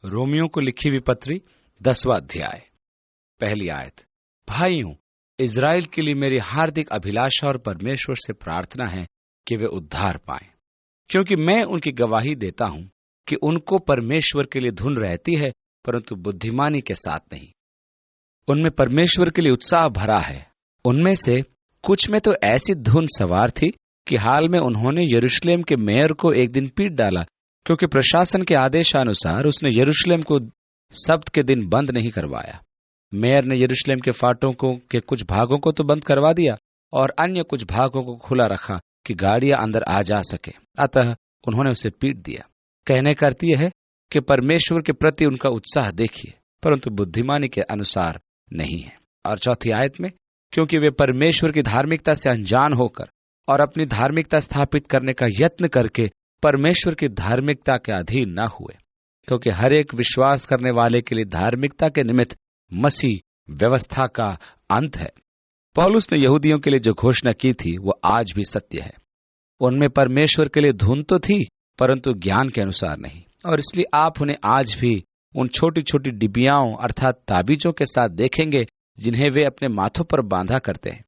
Romeo को लिखी हुई पत्री 10वां अध्याय, पहली आयत। भाइयों, इज़राइल के लिए मेरी हार्दिक अभिलाषा और परमेश्वर से प्रार्थना है कि वे उद्धार पाएं, क्योंकि मैं उनकी गवाही देता हूं कि उनको परमेश्वर के लिए धुन रहती है, परंतु बुद्धिमानी के साथ नहीं। उनमें परमेश्वर के लिए उत्साह भरा है। उनमें से कुछ में तो ऐसी धुन सवार थी कि हाल में उन्होंने यरूशलेम के मेयर को एक दिन पीट डाला, क्योंकि प्रशासन के आदेशानुसार उसने यरूशलेम को सब्त के दिन बंद नहीं करवाया। मेयर ने यरूशलेम के फाटकों के कुछ भागों को तो बंद करवा दिया और अन्य कुछ भागों को खुला रखा कि गाड़ियां अंदर आ जा सके। अतः उन्होंने उसे पीट दिया। कहने का अर्थ यह है कि परमेश्वर के प्रति उनका उत्साह देखिए, परंतु बुद्धिमानी के अनुसार नहीं है। और चौथी आयत में, क्योंकि वे परमेश्वर की धार्मिकता से अनजान होकर और अपनी धार्मिकता स्थापित करने का यत्न करके परमेश्वर की धार्मिकता के अधीन न हुए, क्योंकि हर एक विश्वास करने वाले के लिए धार्मिकता के निमित्त मसीह व्यवस्था का अंत है। पौलुस ने यहूदियों के लिए जो घोषणा की थी वो आज भी सत्य है। उनमें परमेश्वर के लिए धुन तो थी, परंतु ज्ञान के अनुसार नहीं, और इसलिए आप उन्हें आज भी उन छोटी छोटी डिबियाओं अर्थात ताबीजों के साथ देखेंगे जिन्हें वे अपने माथों पर बांधा करते हैं,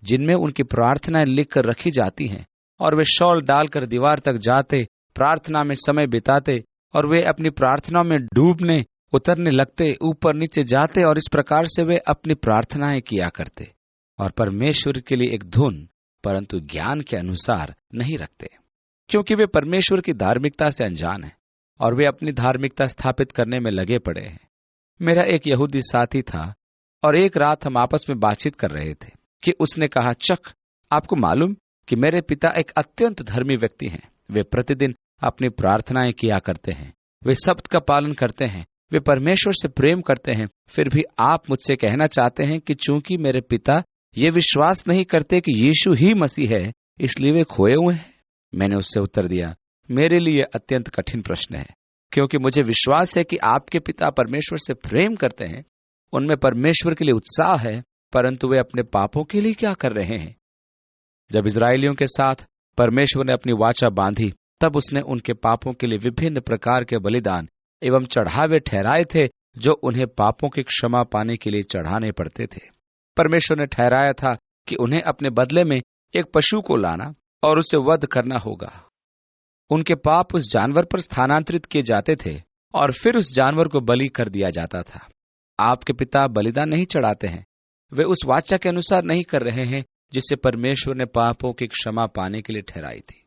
जिनमें उनकी प्रार्थनाएं लिख कर रखी जाती हैं, और वे शॉल डालकर दीवार तक जाते, प्रार्थना में समय बिताते, और वे अपनी प्रार्थना में डूबने उतरने लगते, ऊपर नीचे जाते, और इस प्रकार से वे अपनी प्रार्थनाएं किया करते और परमेश्वर के लिए एक धुन परंतु ज्ञान के अनुसार नहीं रखते, क्योंकि वे परमेश्वर की धार्मिकता से अनजान हैं और वे अपनी धार्मिकता स्थापित करने में लगे पड़े हैं। मेरा एक यहूदी साथी था और एक रात हम आपस में बातचीत कर रहे थे कि उसने कहा, चक, आपको मालूम कि मेरे पिता एक अत्यंत धर्मी व्यक्ति हैं। वे प्रतिदिन अपनी प्रार्थनाएं किया करते हैं, वे सब्त का पालन करते हैं, वे परमेश्वर से प्रेम करते हैं। फिर भी आप मुझसे कहना चाहते हैं कि चूंकि मेरे पिता ये विश्वास नहीं करते कि यीशु ही मसीह है, इसलिए वे खोए हुए हैं। मैंने उससे उत्तर दिया, मेरे लिए अत्यंत कठिन प्रश्न है, क्योंकि मुझे विश्वास है कि आपके पिता परमेश्वर से प्रेम करते हैं, उनमें परमेश्वर के लिए उत्साह है, परंतु वे अपने पापों के लिए क्या कर रहे हैं। जब इजरायलियों के साथ परमेश्वर ने अपनी वाचा बांधी, तब उसने उनके पापों के लिए विभिन्न प्रकार के बलिदान एवं चढ़ावे ठहराए थे, जो उन्हें पापों की क्षमा पाने के लिए चढ़ाने पड़ते थे। परमेश्वर ने ठहराया था कि उन्हें अपने बदले में एक पशु को लाना और उसे वध करना होगा। उनके पाप उस जानवर पर स्थानांतरित किए जाते थे और फिर उस जानवर को बलि कर दिया जाता था। आपके पिता बलिदान नहीं चढ़ाते हैं, वे उस वाचा के अनुसार नहीं कर रहे हैं जिससे परमेश्वर ने पापों की क्षमा पाने के लिए ठहराई थी।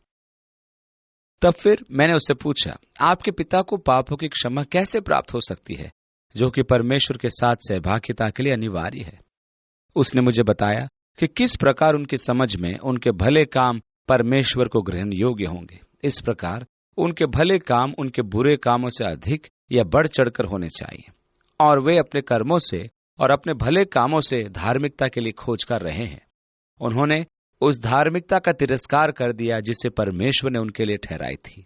तब फिर मैंने उससे पूछा, आपके पिता को पापों की क्षमा कैसे प्राप्त हो सकती है, जो कि परमेश्वर के साथ सहभागिता के लिए अनिवार्य है। उसने मुझे बताया कि किस प्रकार उनकी समझ में उनके भले काम परमेश्वर को ग्रहण योग्य होंगे। इस प्रकार उनके भले काम उनके बुरे कामों से अधिक या बढ़ चढ़कर होने चाहिए, और वे अपने कर्मों से और अपने भले कामों से धार्मिकता के लिए खोज कर रहे हैं। उन्होंने उस धार्मिकता का तिरस्कार कर दिया जिसे परमेश्वर ने उनके लिए ठहराई थी।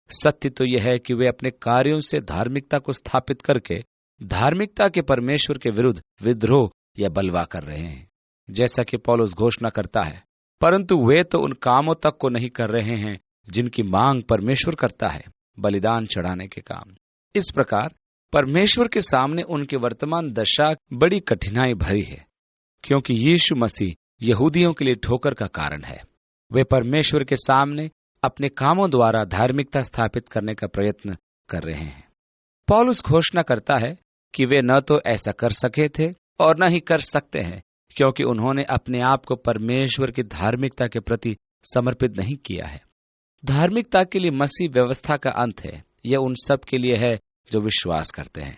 सत्य तो यह है कि वे अपने कार्यों से धार्मिकता को स्थापित करके धार्मिकता के परमेश्वर के विरुद्ध विद्रोह या बलवा कर रहे हैं, जैसा कि पौलुस घोषणा करता है, परंतु वे तो उन कामों तक को नहीं कर रहे हैं जिनकी मांग परमेश्वर करता है, बलिदान चढ़ाने के काम। इस प्रकार परमेश्वर के सामने उनकी वर्तमान दशा बड़ी कठिनाई भरी है, क्योंकि यीशु मसीह यहूदियों के लिए ठोकर का कारण है। वे परमेश्वर के सामने अपने कामों द्वारा धार्मिकता स्थापित करने का प्रयत्न कर रहे हैं। पौलुस घोषणा करता है कि वे न तो ऐसा कर सके थे और न ही कर सकते हैं, क्योंकि उन्होंने अपने आप को परमेश्वर की धार्मिकता के प्रति समर्पित नहीं किया है। धार्मिकता के लिए मसीह व्यवस्था का अंत है। यह उन सब के लिए है जो विश्वास करते हैं।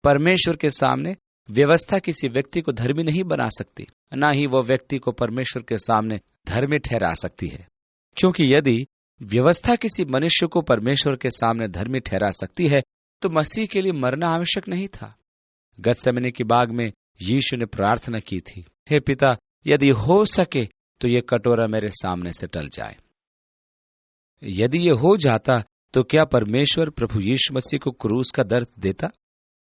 परमेश्वर के सामने व्यवस्था किसी व्यक्ति को धर्मी नहीं बना सकती, न ही वो व्यक्ति को परमेश्वर के सामने धर्मी ठहरा सकती है, क्योंकि यदि व्यवस्था किसी मनुष्य को परमेश्वर के सामने धर्मी ठहरा सकती है तो मसीह के लिए मरना आवश्यक नहीं था। गतसेमने की बाग में यीशु ने प्रार्थना की थी, हे पिता, यदि हो सके तो ये कटोरा मेरे सामने से टल जाए। यदि ये हो जाता तो क्या परमेश्वर प्रभु यीशु मसीह को क्रूस का दर्द देता?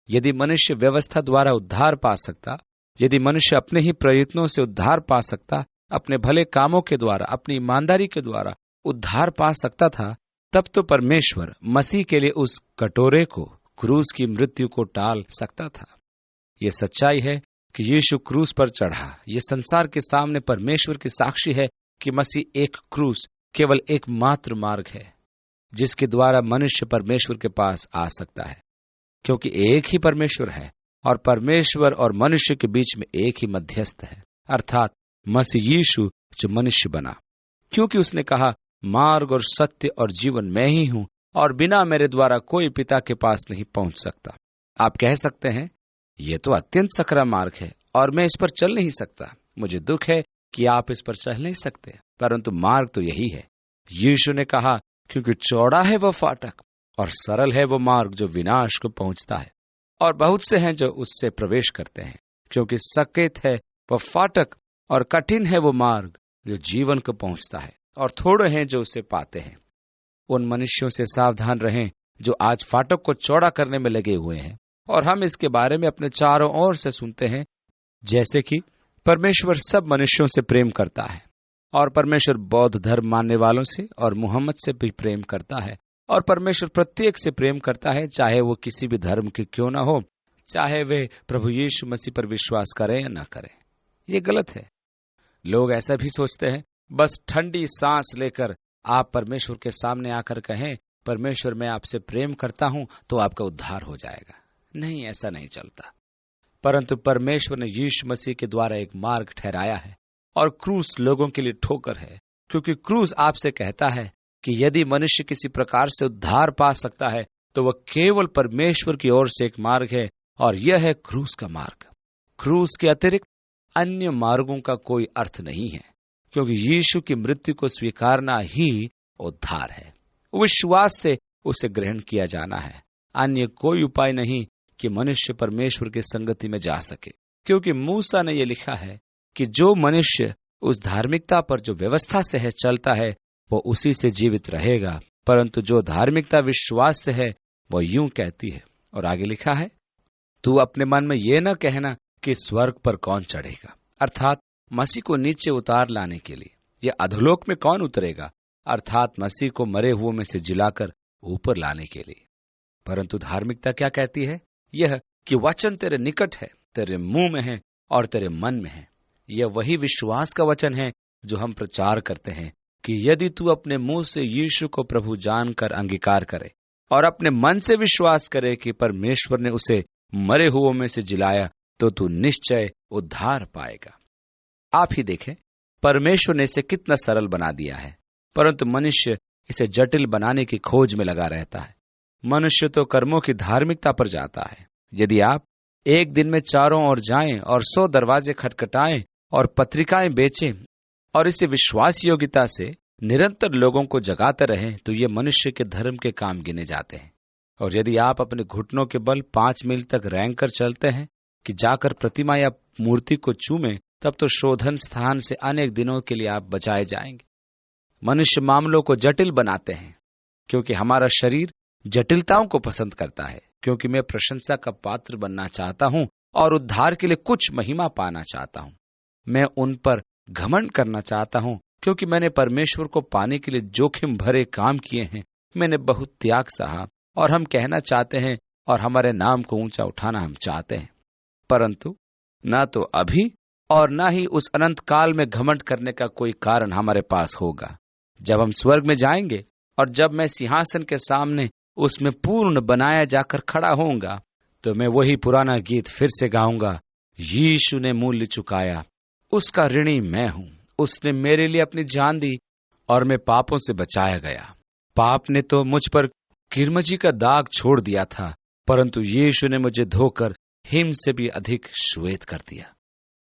यदि मनुष्य व्यवस्था द्वारा उद्धार पा सकता, यदि मनुष्य अपने ही प्रयत्नों से उद्धार पा सकता, अपने भले कामों के द्वारा, अपनी ईमानदारी के द्वारा उद्धार पा सकता था, तब तो परमेश्वर मसीह के लिए उस कटोरे को क्रूस की मृत्यु को टाल सकता था। यह सच्चाई है कि यीशु क्रूस पर चढ़ा। यह संसार के सामने परमेश्वर की साक्षी है कि मसीह एक क्रूस केवल एकमात्र मार्ग है जिसके द्वारा मनुष्य परमेश्वर के पास आ सकता है, क्योंकि एक ही परमेश्वर है और परमेश्वर और मनुष्य के बीच में एक ही मध्यस्थ है, अर्थात मसीह यीशु जो मनुष्य बना। क्योंकि उसने कहा, मार्ग और सत्य और जीवन मैं ही हूं और बिना मेरे द्वारा कोई पिता के पास नहीं पहुंच सकता। आप कह सकते हैं, यह तो अत्यंत सकरा मार्ग है और मैं इस पर चल नहीं सकता। मुझे दुख है कि आप इस पर चल नहीं सकते, परंतु मार्ग तो यही है। यीशु ने कहा, क्योंकि चौड़ा है वह फाटक और सरल है वो मार्ग जो विनाश को पहुंचता है, और बहुत से हैं जो उससे प्रवेश करते हैं। क्योंकि सकेत है वह फाटक और कठिन है वो मार्ग जो जीवन को पहुंचता है, और थोड़े हैं जो उसे पाते हैं। उन मनुष्यों से सावधान रहें जो आज फाटक को चौड़ा करने में लगे हुए हैं, और हम इसके बारे में अपने चारों ओर से सुनते हैं, जैसे कि परमेश्वर सब मनुष्यों से प्रेम करता है, और परमेश्वर बौद्ध धर्म मानने वालों से और मुहम्मद से भी प्रेम करता है, और परमेश्वर प्रत्येक से प्रेम करता है, चाहे वो किसी भी धर्म के क्यों ना हो, चाहे वे प्रभु यीशु मसीह पर विश्वास करें या ना करें। ये गलत है। लोग ऐसा भी सोचते हैं, बस ठंडी सांस लेकर आप परमेश्वर के सामने आकर कहें, परमेश्वर मैं आपसे प्रेम करता हूं, तो आपका उद्धार हो जाएगा। नहीं, ऐसा नहीं चलता। परंतु परमेश्वर ने यीशु मसीह के द्वारा एक मार्ग ठहराया है, और क्रूस लोगों के लिए ठोकर है, क्योंकि क्रूस आपसे कहता है कि यदि मनुष्य किसी प्रकार से उद्धार पा सकता है तो वह केवल परमेश्वर की ओर से एक मार्ग है, और यह है क्रूस का मार्ग। क्रूस के अतिरिक्त अन्य मार्गों का कोई अर्थ नहीं है, क्योंकि यीशु की मृत्यु को स्वीकारना ही उद्धार है। विश्वास से उसे ग्रहण किया जाना है। अन्य कोई उपाय नहीं कि मनुष्य परमेश्वर की संगति में जा सके, क्योंकि मूसा ने यह लिखा है कि जो मनुष्य उस धार्मिकता पर जो व्यवस्था से है चलता है, वो उसी से जीवित रहेगा, परंतु जो धार्मिकता विश्वास से है वो यूं कहती है। और आगे लिखा है, तू अपने मन में ये न कहना कि स्वर्ग पर कौन चढ़ेगा, अर्थात मसीह को नीचे उतार लाने के लिए, या अधोलोक में कौन उतरेगा, अर्थात मसीह को मरे हुओं में से जिलाकर ऊपर लाने के लिए। परंतु धार्मिकता क्या कहती है? यह कि वचन तेरे निकट है, तेरे मुंह में है और तेरे मन में है। यह वही विश्वास का वचन है जो हम प्रचार करते हैं कि यदि तू अपने मुंह से यीशु को प्रभु जानकर अंगीकार करे और अपने मन से विश्वास करे कि परमेश्वर ने उसे मरे हुओं में से जिलाया, तो तू निश्चय उद्धार पाएगा। आप ही देखें, परमेश्वर ने इसे कितना सरल बना दिया है, परंतु मनुष्य इसे जटिल बनाने की खोज में लगा रहता है। मनुष्य तो कर्मों की धार्मिकता पर जाता है। यदि आप एक दिन में चारों ओर जाएं और 100 दरवाजे खटखटाएं और पत्रिकाएं बेचें और इसे विश्वास योग्यता से निरंतर लोगों को जगाते रहें, तो ये मनुष्य के धर्म के काम गिने जाते हैं। और यदि आप अपने घुटनों के बल 5 मील तक रेंग कर चलते हैं कि जाकर प्रतिमा या मूर्ति को चूमें, तब तो शोधन स्थान से अनेक दिनों के लिए आप बचाए जाएंगे। मनुष्य मामलों को जटिल बनाते हैं, क्योंकि हमारा शरीर जटिलताओं को पसंद करता है। क्योंकि मैं प्रशंसा का पात्र बनना चाहता हूं और उद्धार के लिए कुछ महिमा पाना चाहता हूं। मैं उन पर घमंड करना चाहता हूं, क्योंकि मैंने परमेश्वर को पाने के लिए जोखिम भरे काम किए हैं। मैंने बहुत त्याग सहा और हम कहना चाहते हैं और हमारे नाम को ऊंचा उठाना हम चाहते हैं, परंतु ना तो अभी और ना ही उस अनंत काल में घमंड करने का कोई कारण हमारे पास होगा। जब हम स्वर्ग में जाएंगे और जब मैं सिंहासन के सामने उसमें पूर्ण बनाया जाकर खड़ा होऊंगा, तो मैं वही पुराना गीत फिर से गाऊंगा, यीशु ने मूल्य चुकाया, उसका ऋणी मैं हूं। उसने मेरे लिए अपनी जान दी और मैं पापों से बचाया गया। पाप ने तो मुझ पर किरमजी का दाग छोड़ दिया था, परंतु यीशु ने मुझे धोकर हिम से भी अधिक श्वेत कर दिया।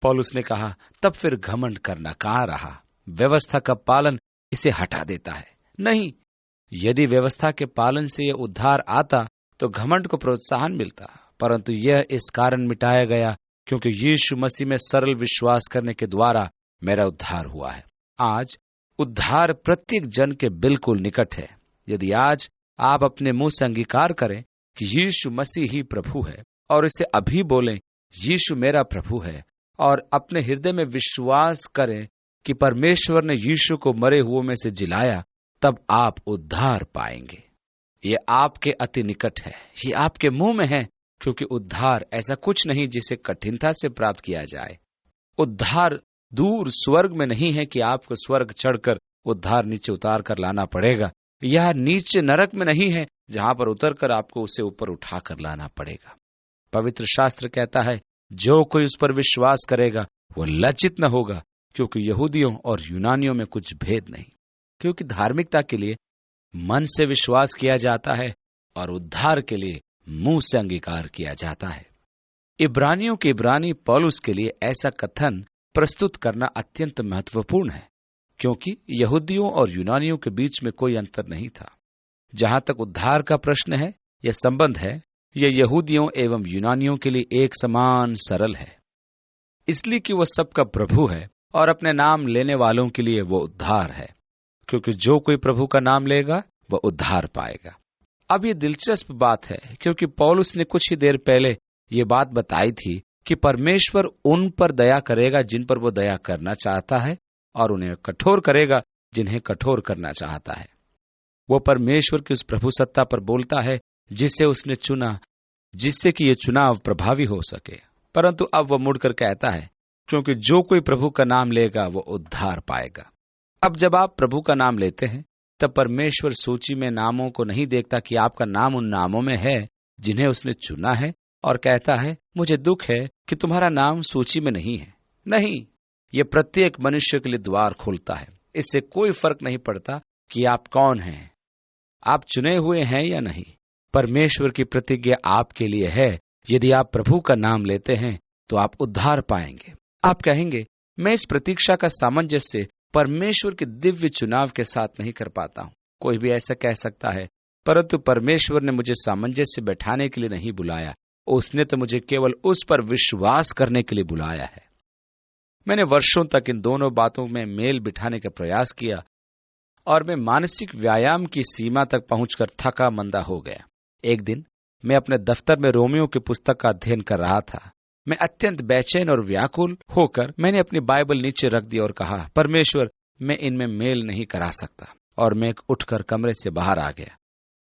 पौलुस ने कहा, तब फिर घमंड करना कहाँ रहा? व्यवस्था का पालन इसे हटा देता है। नहीं, यदि व्यवस्था के पालन से यह उद्धार आता तो घमंड को प्रोत्साहन मिलता, परंतु यह इस कारण मिटाया गया क्योंकि यीशु मसीह में सरल विश्वास करने के द्वारा मेरा उद्धार हुआ है। आज उद्धार प्रत्येक जन के बिल्कुल निकट है। यदि आज आप अपने मुंह से अंगीकार करें कि यीशु मसीह ही प्रभु है और इसे अभी बोलें, यीशु मेरा प्रभु है, और अपने हृदय में विश्वास करें कि परमेश्वर ने यीशु को मरे हुओं में से जिलाया, तब आप उद्धार पाएंगे। ये आपके अति निकट है, ये आपके मुंह में है, क्योंकि उद्धार ऐसा कुछ नहीं जिसे कठिनता से प्राप्त किया जाए। उद्धार दूर स्वर्ग में नहीं है कि आपको स्वर्ग चढ़कर उद्धार नीचे उतार कर लाना पड़ेगा। यह नीचे नरक में नहीं है जहां पर उतरकर आपको उसे ऊपर उठाकर लाना पड़ेगा। पवित्र शास्त्र कहता है, जो कोई उस पर विश्वास करेगा वो लज्जित न होगा, क्योंकि यहूदियों और यूनानियों में कुछ भेद नहीं। क्योंकि धार्मिकता के लिए मन से विश्वास किया जाता है और उद्धार के लिए मुंह से अंगीकार किया जाता है। इब्रानियों के इब्रानी पौलुस के लिए ऐसा कथन प्रस्तुत करना अत्यंत महत्वपूर्ण है, क्योंकि यहूदियों और यूनानियों के बीच में कोई अंतर नहीं था। जहां तक उद्धार का प्रश्न है, यह संबंध है, यह यहूदियों एवं यूनानियों के लिए एक समान सरल है, इसलिए कि वह सबका प्रभु है और अपने नाम लेने वालों के लिए वो उद्धार है। क्योंकि जो कोई प्रभु का नाम लेगा वह उद्धार पाएगा। अब ये दिलचस्प बात है, क्योंकि पौलुस ने कुछ ही देर पहले ये बात बताई थी कि परमेश्वर उन पर दया करेगा जिन पर वो दया करना चाहता है, और उन्हें कठोर करेगा जिन्हें कठोर करना चाहता है। वो परमेश्वर की उस प्रभु सत्ता पर बोलता है जिसे उसने चुना, जिससे कि ये चुनाव प्रभावी हो सके। परंतु अब वह मुड़कर कहता है, क्योंकि जो कोई प्रभु का नाम लेगा वो उद्धार पाएगा। अब जब आप प्रभु का नाम लेते हैं, तब परमेश्वर सूची में नामों को नहीं देखता कि आपका नाम उन नामों में है जिन्हें उसने चुना है, और कहता है, मुझे दुख है कि तुम्हारा नाम सूची में नहीं है। नहीं, ये प्रत्येक मनुष्य के लिए द्वार खोलता है। इससे कोई फर्क नहीं पड़ता कि आप कौन हैं, आप चुने हुए हैं या नहीं। परमेश्वर की प्रतिज्ञा आपके लिए है, यदि आप प्रभु का नाम लेते हैं तो आप उद्धार पाएंगे। आप कहेंगे, मैं इस प्रतीक्षा का सामंजस्य परमेश्वर के दिव्य चुनाव के साथ नहीं कर पाता हूं। कोई भी ऐसा कह सकता है, परंतु परमेश्वर ने मुझे सामंजस्य बैठाने के लिए नहीं बुलाया, उसने तो मुझे केवल उस पर विश्वास करने के लिए बुलाया है। मैंने वर्षों तक इन दोनों बातों में मेल बिठाने का प्रयास किया, और मैं मानसिक व्यायाम की सीमा तक पहुंचकर थका मंदा हो गया। एक दिन मैं अपने दफ्तर में रोमियो की पुस्तक का अध्ययन कर रहा था। मैं अत्यंत बेचैन और व्याकुल होकर मैंने अपनी बाइबल नीचे रख दी और कहा, परमेश्वर, मैं इनमें मेल नहीं करा सकता। और मैं उठकर कमरे से बाहर आ गया।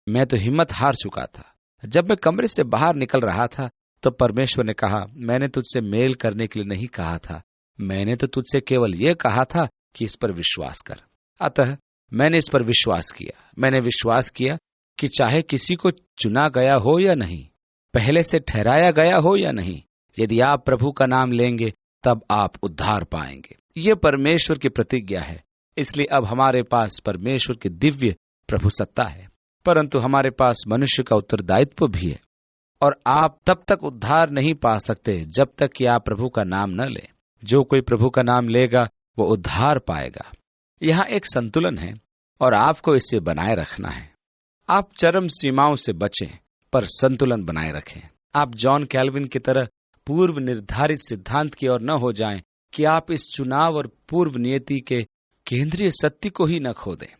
मैं तो हिम्मत हार चुका था। जब मैं कमरे से बाहर निकल रहा था तो परमेश्वर ने कहा, मैंने तुझसे मेल करने के लिए नहीं कहा था, मैंने तो तुझसे केवल यह कहा था कि इस पर विश्वास कर। अतः मैंने इस पर विश्वास किया। मैंने विश्वास किया कि चाहे किसी को चुना गया हो या नहीं, पहले से ठहराया गया हो या नहीं, यदि आप प्रभु का नाम लेंगे तब आप उद्धार पाएंगे। ये परमेश्वर की प्रतिज्ञा है। इसलिए अब हमारे पास परमेश्वर की दिव्य प्रभु सत्ता है, परंतु हमारे पास मनुष्य का उत्तरदायित्व भी है। और आप तब तक उद्धार नहीं पा सकते जब तक कि आप प्रभु का नाम न लें। जो कोई प्रभु का नाम लेगा वो उद्धार पाएगा। यहाँ एक संतुलन है और आपको इसे बनाए रखना है। आप चरम सीमाओं से बचें, पर संतुलन बनाए रखें। आप जॉन कैल्विन की तरह पूर्व निर्धारित सिद्धांत की ओर न हो जाएं कि आप इस चुनाव और पूर्व नियति के केंद्रीय सत्य को ही न खो दें।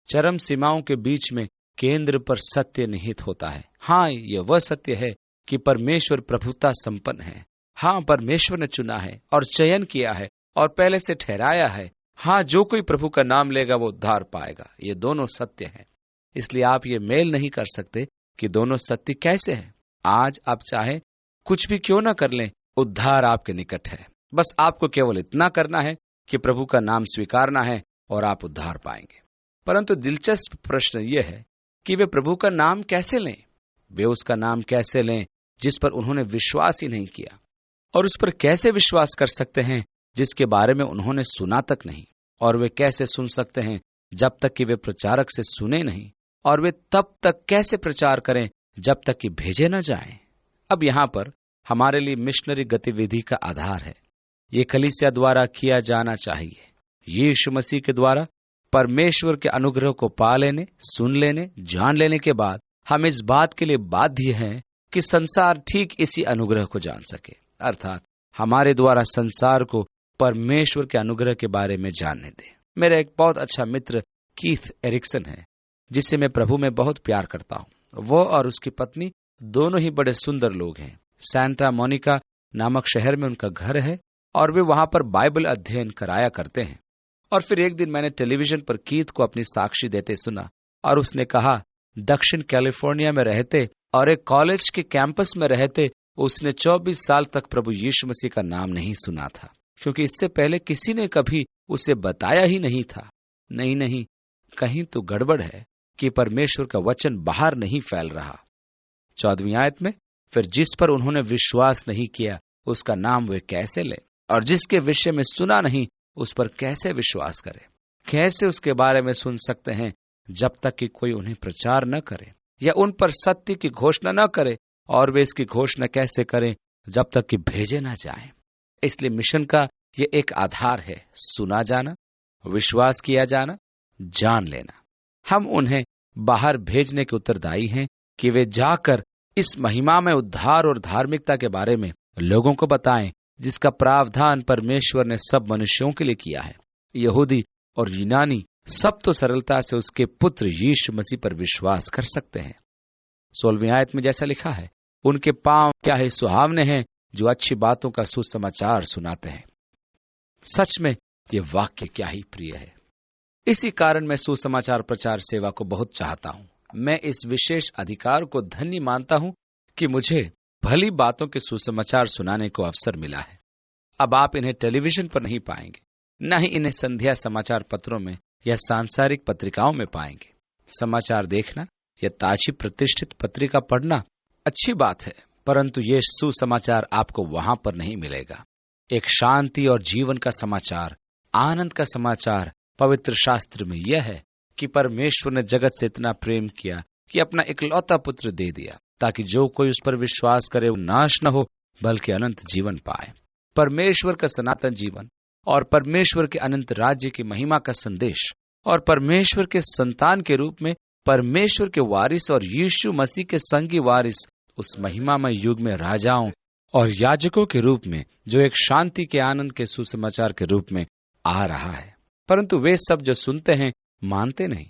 चरम सीमाओं के बीच में केंद्र पर सत्य निहित होता है। हाँ, यह वह सत्य है कि परमेश्वर प्रभुता संपन्न है। हाँ, परमेश्वर ने चुना है और चयन किया है और पहले से ठहराया है। हाँ, जो कोई प्रभु का नाम लेगा वो उद्धार पाएगा। ये दोनों सत्य हैं। इसलिए आप ये मेल नहीं कर सकते कि दोनों सत्य कैसे हैं। आज आप चाहे कुछ भी क्यों ना कर लें, उद्धार आपके निकट है। बस आपको केवल इतना करना है कि प्रभु का नाम स्वीकारना है और आप उद्धार पाएंगे। परंतु दिलचस्प प्रश्न यह है कि वे प्रभु का नाम कैसे लें। वे उसका नाम कैसे लें जिस पर उन्होंने विश्वास ही नहीं किया, और उस पर कैसे विश्वास कर सकते हैं जिसके बारे में उन्होंने सुना तक नहीं। और वे कैसे सुन सकते हैं जब तक कि वे प्रचारक से सुने नहीं, और वे तब तक कैसे प्रचार करें जब तक कि भेजे न जाएं। अब यहाँ पर हमारे लिए मिशनरी गतिविधि का आधार है। ये कलीसिया द्वारा किया जाना चाहिए। यीशु मसीह के द्वारा परमेश्वर के अनुग्रह को पा लेने, सुन लेने, जान लेने के बाद हम इस बात के लिए बाध्य हैं कि संसार ठीक इसी अनुग्रह को जान सके, अर्थात हमारे द्वारा संसार को परमेश्वर के अनुग्रह के बारे में जानने दे। मेरा एक बहुत अच्छा मित्र कीथ एरिक्सन है, जिसे मैं प्रभु में बहुत प्यार करता हूँ। वो और उसकी पत्नी दोनों ही बड़े सुंदर लोग हैं। सैंटा मोनिका नामक शहर में उनका घर है और वे वहां पर बाइबल अध्ययन कराया करते हैं। और फिर एक दिन मैंने टेलीविजन पर कीथ को अपनी साक्षी देते सुना और उसने कहा दक्षिण कैलिफोर्निया में रहते और एक कॉलेज के कैंपस में रहते उसने 24 साल तक प्रभु यीशु मसीह का नाम नहीं सुना था, क्योंकि इससे पहले किसी ने कभी उसे बताया ही नहीं था। नहीं, कहीं तो गड़बड़ है कि परमेश्वर का वचन बाहर नहीं फैल रहा। 14वीं आयत में, फिर जिस पर उन्होंने विश्वास नहीं किया उसका नाम वे कैसे ले, और जिसके विषय में सुना नहीं उस पर कैसे विश्वास करे। कैसे उसके बारे में सुन सकते हैं जब तक कि कोई उन्हें प्रचार न करे या उन पर सत्य की घोषणा न करे, और वे इसकी घोषणा कैसे करें जब तक कि भेजे ना जाएं। इसलिए मिशन का ये एक आधार है, सुना जाना, विश्वास किया जाना, जान लेना। हम उन्हें बाहर भेजने के उत्तरदायी हैं कि वे जाकर इस महिमा में उद्धार और धार्मिकता के बारे में लोगों को बताएं, जिसका प्रावधान परमेश्वर ने सब मनुष्यों के लिए किया है। यहूदी और यूनानी सब तो सरलता से उसके पुत्र यीशु मसीह पर विश्वास कर सकते हैं। 16वीं आयत में जैसा लिखा है, उनके पांव क्या ही सुहावने हैं जो अच्छी बातों का सुसमाचार सुनाते हैं। सच में ये वाक्य क्या ही प्रिय है। इसी कारण मैं सुसमाचार प्रचार सेवा को बहुत चाहता हूँ। मैं इस विशेष अधिकार को धन्य मानता हूँ कि मुझे भली बातों के सुसमाचार सुनाने को अवसर मिला है। अब आप इन्हें टेलीविजन पर नहीं पाएंगे, न ही इन्हें संध्या समाचार पत्रों में या सांसारिक पत्रिकाओं में पाएंगे। समाचार देखना या ताजी प्रतिष्ठित पत्रिका पढ़ना अच्छी बात है, परंतु ये सुसमाचार आपको वहां पर नहीं मिलेगा। एक शांति और जीवन का समाचार, आनंद का समाचार पवित्र शास्त्र में यह है कि परमेश्वर ने जगत से इतना प्रेम किया कि अपना इकलौता पुत्र दे दिया, ताकि जो कोई उस पर विश्वास करे वो नाश न हो बल्कि अनंत जीवन पाए। परमेश्वर का सनातन जीवन और परमेश्वर के अनंत राज्य की महिमा का संदेश और परमेश्वर के संतान के रूप में परमेश्वर के वारिस और यीशु मसीह के संगी वारिस उस महिमामय युग में राजाओं और याजकों के रूप में जो एक शांति के आनंद के सुसमाचार के रूप में आ रहा है। परंतु वे सब जो सुनते हैं मानते नहीं।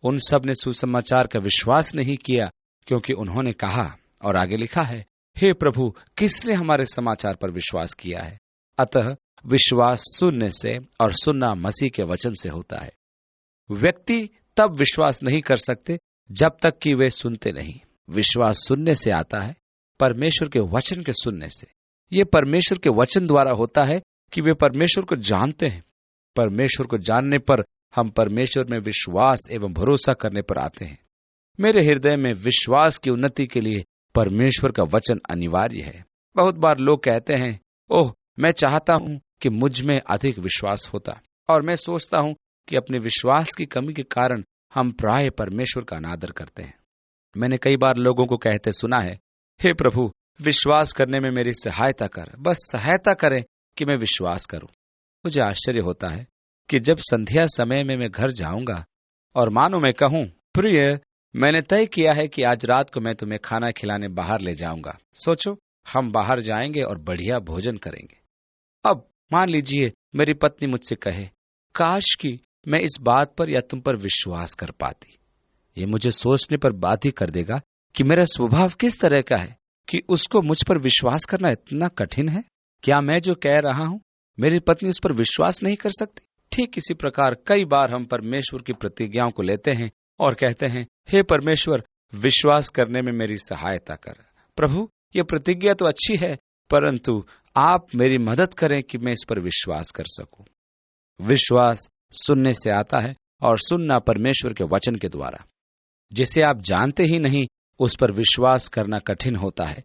उन सब ने सुसमाचार का विश्वास नहीं किया, क्योंकि उन्होंने कहा, और आगे लिखा है, हे प्रभु, किसने हमारे समाचार पर विश्वास किया है? अतः विश्वास सुनने से और सुनना मसीह के वचन से होता है। व्यक्ति तब विश्वास नहीं कर सकते जब तक कि वे सुनते नहीं। विश्वास सुनने से आता है, परमेश्वर के वचन के सुनने से। ये परमेश्वर के वचन द्वारा होता है कि वे परमेश्वर को जानते हैं। परमेश्वर को जानने पर हम परमेश्वर में विश्वास एवं भरोसा करने पर आते हैं। मेरे हृदय में विश्वास की उन्नति के लिए परमेश्वर का वचन अनिवार्य है। बहुत बार लोग कहते हैं, ओह, मैं चाहता हूं कि मुझ में अधिक विश्वास होता, और मैं सोचता हूं कि अपने विश्वास की कमी के कारण हम प्राय परमेश्वर का अनादर करते हैं। मैंने कई बार लोगों को कहते सुना है, हे प्रभु, विश्वास करने में मेरी सहायता कर, बस सहायता करें कि मैं विश्वास करूं। मुझे आश्चर्य होता है कि जब संध्या समय में मैं घर जाऊंगा और मानो मैं कहूं, प्रिय, मैंने तय किया है कि आज रात को मैं तुम्हें खाना खिलाने बाहर ले जाऊंगा। सोचो, हम बाहर जाएंगे और बढ़िया भोजन करेंगे। अब मान लीजिए मेरी पत्नी मुझसे कहे, काश कि मैं इस बात पर या तुम पर विश्वास कर पाती। ये मुझे सोचने पर बाध्य कर देगा कि मेरा स्वभाव किस तरह का है कि उसको मुझ पर विश्वास करना इतना कठिन है। क्या मैं जो कह रहा हूं मेरी पत्नी उस पर विश्वास नहीं कर सकती? ठीक इसी प्रकार कई बार हम परमेश्वर की प्रतिज्ञाओं को लेते हैं और कहते हैं, हे परमेश्वर, विश्वास करने में मेरी सहायता कर। प्रभु, ये प्रतिज्ञा तो अच्छी है, परंतु आप मेरी मदद करें कि मैं इस पर विश्वास कर सकूं। विश्वास सुनने से आता है, और सुनना परमेश्वर के वचन के द्वारा। जिसे आप जानते ही नहीं उस पर विश्वास करना कठिन होता है।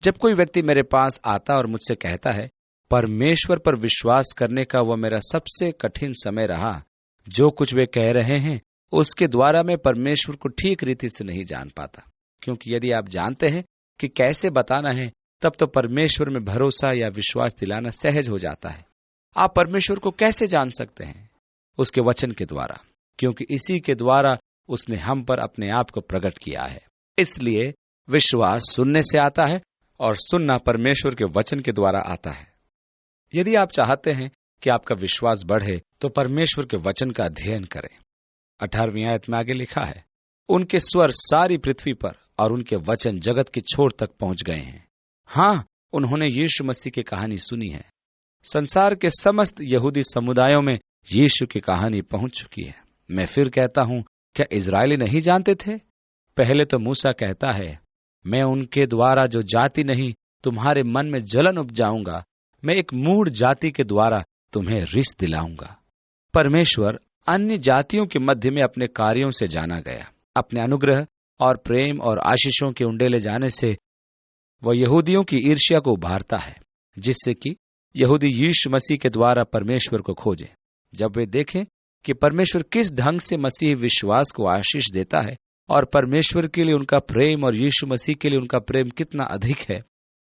जब कोई व्यक्ति मेरे पास आता और मुझसे कहता है, परमेश्वर पर विश्वास करने का वह मेरा सबसे कठिन समय रहा, जो कुछ वे कह रहे हैं उसके द्वारा मैं परमेश्वर को ठीक रीति से नहीं जान पाता। क्योंकि यदि आप जानते हैं कि कैसे बताना है, तब तो परमेश्वर में भरोसा या विश्वास दिलाना सहज हो जाता है। आप परमेश्वर को कैसे जान सकते हैं? उसके वचन के द्वारा, क्योंकि इसी के द्वारा उसने हम पर अपने आप को प्रकट किया है। इसलिए विश्वास सुनने से आता है, और सुनना परमेश्वर के वचन के द्वारा आता है। यदि आप चाहते हैं कि आपका विश्वास बढ़े, तो परमेश्वर के वचन का अध्ययन करें। 18वीं आयत में आगे लिखा है, उनके स्वर सारी पृथ्वी पर और उनके वचन जगत की छोर तक पहुंच गए हैं। हाँ, उन्होंने यीशु मसीह की कहानी सुनी है। संसार के समस्त यहूदी समुदायों में यीशु की कहानी पहुंच चुकी है। मैं फिर कहता हूं, क्या इजरायली नहीं जानते थे? पहले तो मूसा कहता है, मैं उनके द्वारा जो जाति नहीं तुम्हारे मन में जलन उपजाऊंगा, मैं एक मूढ़ जाति के द्वारा तुम्हें रिस दिलाऊंगा। परमेश्वर अन्य जातियों के मध्य में अपने कार्यों से जाना गया। अपने अनुग्रह और प्रेम और आशीषों के उंडेले जाने से वह यहूदियों की ईर्ष्या को उभारता है, जिससे कि यहूदी यीशु मसीह के द्वारा परमेश्वर को खोजें। जब वे देखें कि परमेश्वर किस ढंग से मसीह विश्वास को आशीष देता है और परमेश्वर के लिए उनका प्रेम और यीशु मसीह के लिए उनका प्रेम कितना अधिक है,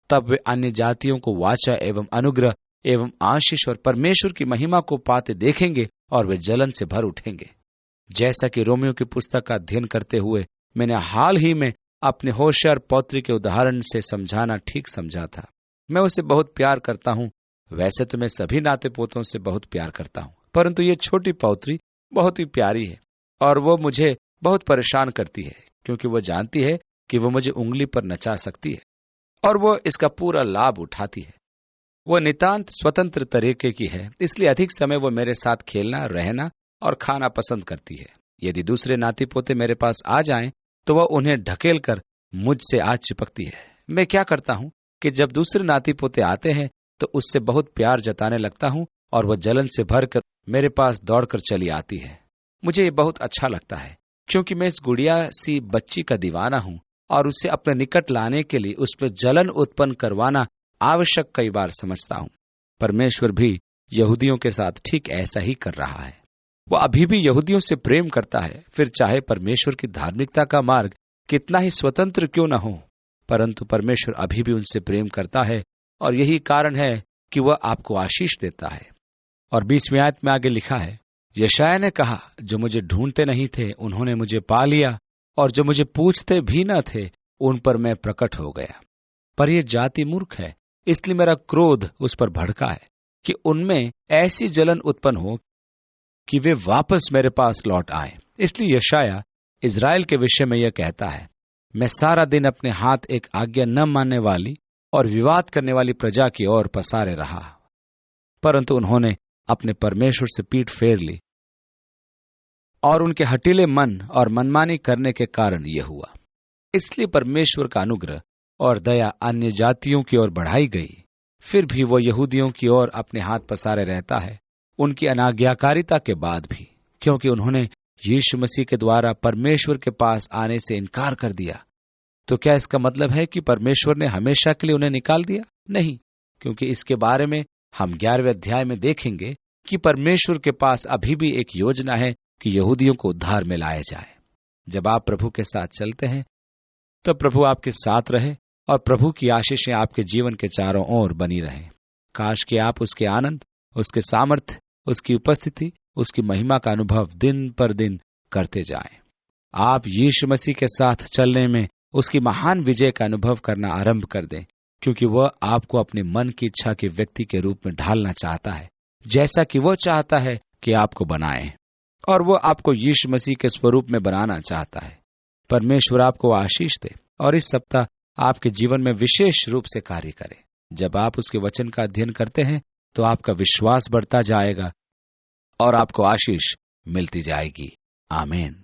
तब वे अन्य जातियों को वाचा एवं अनुग्रह एवं आशीष और परमेश्वर की महिमा को पाते देखेंगे और वे जलन से भर उठेंगे। जैसा कि रोमियो की पुस्तक का अध्ययन करते हुए मैंने हाल ही में अपने होशियार पौत्री के उदाहरण से समझाना ठीक समझा था। मैं उसे बहुत प्यार करता हूँ। वैसे तो मैं सभी नाते पोतों से बहुत प्यार करता हूँ, परंतु ये छोटी पौत्री बहुत ही प्यारी है और वो मुझे बहुत परेशान करती है, क्योंकि वो जानती है कि वो मुझे उंगली पर नचा सकती है और वो इसका पूरा लाभ उठाती है। वो नितांत स्वतंत्र तरीके की है, इसलिए अधिक समय वो मेरे साथ खेलना, रहना और खाना पसंद करती है। यदि दूसरे नाती पोते मेरे पास आ जाएं, तो वह उन्हें ढकेल कर मुझसे आ चिपकती है। मैं क्या करता हूँ कि जब दूसरे नाती पोते आते हैं तो उससे बहुत प्यार जताने लगता हूँ और वह जलन से भरकर मेरे पास दौड़कर चली आती है। मुझे ये बहुत अच्छा लगता है, क्योंकि मैं इस गुड़िया सी बच्ची का दीवाना हूँ और उसे अपने निकट लाने के लिए उस पर जलन उत्पन्न करवाना आवश्यक कई बार समझता हूँ। परमेश्वर भी यहूदियों के साथ ठीक ऐसा ही कर रहा है। वो अभी भी यहूदियों से प्रेम करता है, फिर चाहे परमेश्वर की धार्मिकता का मार्ग कितना ही स्वतंत्र क्यों न हो, परंतु परमेश्वर अभी भी उनसे प्रेम करता है और यही कारण है कि वह आपको आशीष देता है। और 20वीं आयत में आगे लिखा है, यशायाह ने कहा, जो मुझे ढूंढते नहीं थे उन्होंने मुझे पा लिया, और जो मुझे पूछते भी न थे उन पर मैं प्रकट हो गया। पर यह जाति मूर्ख है, इसलिए मेरा क्रोध उस पर भड़का है कि उनमें ऐसी जलन उत्पन्न हो कि वे वापस मेरे पास लौट आए। इसलिए यशायाह इज़राइल के विषय में यह कहता है, मैं सारा दिन अपने हाथ एक आज्ञा न मानने वाली और विवाद करने वाली प्रजा की ओर पसारे रहा, परंतु उन्होंने अपने परमेश्वर से पीठ फेर ली और उनके हटीले मन और मनमानी करने के कारण यह हुआ। इसलिए परमेश्वर का अनुग्रह और दया अन्य जातियों की ओर बढ़ाई गई, फिर भी वो यहूदियों की ओर अपने हाथ पसारे रहता है, उनकी अनाज्ञाकारिता के बाद भी, क्योंकि उन्होंने यीशु मसीह के द्वारा परमेश्वर के पास आने से इनकार कर दिया। तो क्या इसका मतलब है कि परमेश्वर ने हमेशा के लिए उन्हें निकाल दिया? नहीं, क्योंकि इसके बारे में हम 11वें अध्याय में देखेंगे कि परमेश्वर के पास अभी भी एक योजना है कि यहूदियों को उद्धार में लाया जाए। जब आप प्रभु के साथ चलते हैं तो प्रभु आपके साथ रहे और प्रभु की आशीषें आपके जीवन के चारों ओर बनी रहें। काश कि आप उसके आनंद, उसके सामर्थ्य, उसकी उपस्थिति, उसकी महिमा का अनुभव दिन पर दिन करते जाएं। आप यीशु मसीह के साथ चलने में उसकी महान विजय का अनुभव करना आरंभ कर दें, क्योंकि वह आपको अपने मन की इच्छा के व्यक्ति के रूप में ढालना चाहता है, जैसा कि वह चाहता है कि आपको बनाए, और वह आपको यीशु मसीह के स्वरूप में बनाना चाहता है। परमेश्वर आपको आशीष दे और इस सप्ताह आपके जीवन में विशेष रूप से कार्य करे। जब आप उसके वचन का अध्ययन करते हैं तो आपका विश्वास बढ़ता जाएगा और आपको आशीष मिलती जाएगी। आमीन।